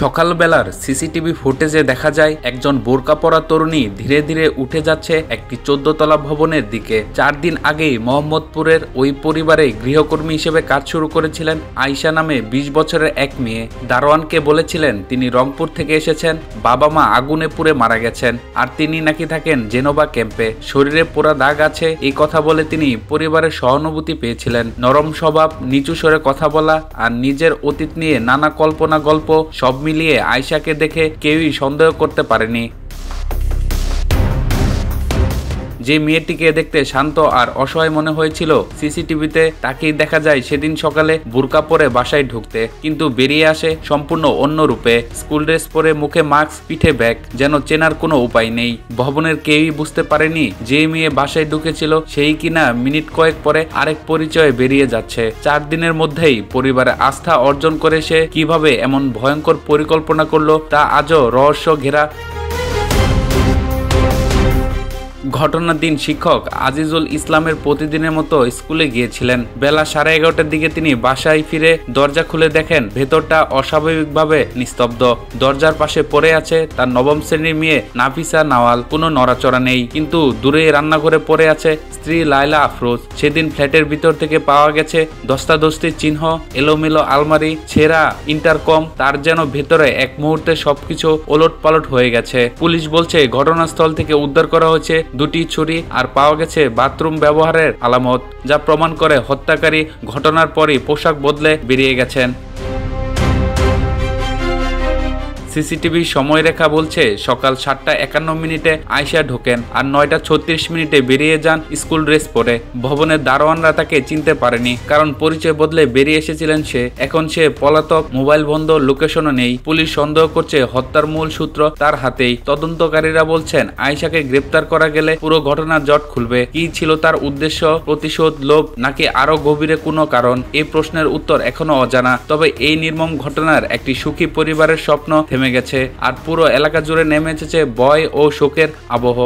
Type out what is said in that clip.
সকালবেলার সিসিটিভি ফুটেজে দেখা যায় একজন বোরকা পরা তরুণী ধীরে ধীরে উঠে যাচ্ছে একটি 14 তলা ভবনের দিকে। 4 দিন আগেই মোহাম্মদপুরের ওই পরিবারে গৃহকর্মী হিসেবে কাজ শুরু করেছিলেন আয়শা নামে 20 বছরের এক মেয়ে। দারোয়ানকে বলেছিলেন তিনি রংপুর থেকে এসেছেন, বাবা মা আগুনে পুড়ে মারা গেছেন, আর তিনি নাকি থাকেন জেনোভা ক্যাম্পে, শরীরে পোড়া দাগ আছে। এই কথা বলে তিনি পরিবারের সহানুভূতি পেয়েছিলেন। নরম স্বভাব, নিচু স্বরে কথা বলা আর নিজের অতীত নিয়ে নানা কল্পনা গল্প, সব মিলিয়ে আয়শাকে দেখে কেউই সন্দেহ করতে পারেনি। যে মেয়েটিকে দেখতে শান্ত আর অসহায় মনে হয়েছিল, সিসিটিভিতে তাকেই দেখা যায় সেদিন সকালে বুরকা পরে বাসায় ঢুকতে, কিন্তু বেরিয়ে আসে সম্পূর্ণ অন্য রূপে। স্কুল ড্রেস পরে, মুখে মাস্ক, পিঠে ব্যাগ, যেন চেনার কোনো উপায় নেই। ভবনের কেউই বুঝতে পারেনি যে মেয়ে বাসায় ঢুকেছিল সেই কিনা মিনিট কয়েক পরে আরেক পরিচয়ে বেরিয়ে যাচ্ছে। 4 দিনের মধ্যেই পরিবারের আস্থা অর্জন করে সে কিভাবে এমন ভয়ঙ্কর পরিকল্পনা করলো তা আজও রহস্য ঘেরা। ঘটনার দিন শিক্ষক আজিজুল ইসলামের প্রতিদিনের মতো স্কুলে গিয়েছিলেন। বেলা 11:30টার দিকে তিনি বাসায় ফিরে দরজা খুলে দেখেন ভেতরটা অস্বাভাবিকভাবে নিস্তব্ধ। দরজার পাশে পড়ে আছে তার 9ম শ্রেণীর মেয়ে নাফিসা নাওয়াল। কোনো নড়াচড়া নেই, কিন্তু দূরে রান্নাঘরে পড়ে আছে স্ত্রী লায়লা আফরোজ। সেদিন ফ্ল্যাটের ভিতর থেকে পাওয়া গেছে ধস্তাধস্তির চিহ্ন, এলোমেলো আলমারি, ছেঁড়া ইন্টারকম। তার যেন ভেতরে এক মুহূর্তে সবকিছু ওলটপালট হয়ে গেছে। পুলিশ বলছে ঘটনাস্থল থেকে উদ্ধার করা হয়েছে 2টি ছুরি আর পাওয়া গেছে বাথরুম ব্যবহারের আলামত, যা প্রমাণ করে হত্যাকারী ঘটনার পরই পোশাক বদলে বেরিয়ে গেছেন। সিসিটিভি সময়রেখা বলছে সকাল 7:51 আয়শা ঢোকেন আর 9:36 বেরিয়ে যান স্কুল ড্রেস পরে। ভবনের দারোয়ানরা তাকে চিনতে পারেনি, কারণ পরিচয় বদলে বেরিয়ে এসেছিলেন সে। এখন সে পলাতক, মোবাইল বন্ধ, লোকেশনও নেই। পুলিশ সন্দেহ করছে হত্যার মূল সূত্র তার হাতেই। তদন্তকারীরা বলছেন আয়শাকে গ্রেপ্তার করা গেলে পুরো ঘটনার জট খুলবে। কি ছিল তার উদ্দেশ্য? প্রতিশোধ, লোভ, নাকি আরো গভীরে কোনো কারণ? এই প্রশ্নের উত্তর এখনো অজানা। তবে এই নির্মম ঘটনার একটি সুখী পরিবারের স্বপ্ন গেছে আর পুরো এলাকা জুড়ে নেমে এসেছে ভয় ও শোকের আবহ।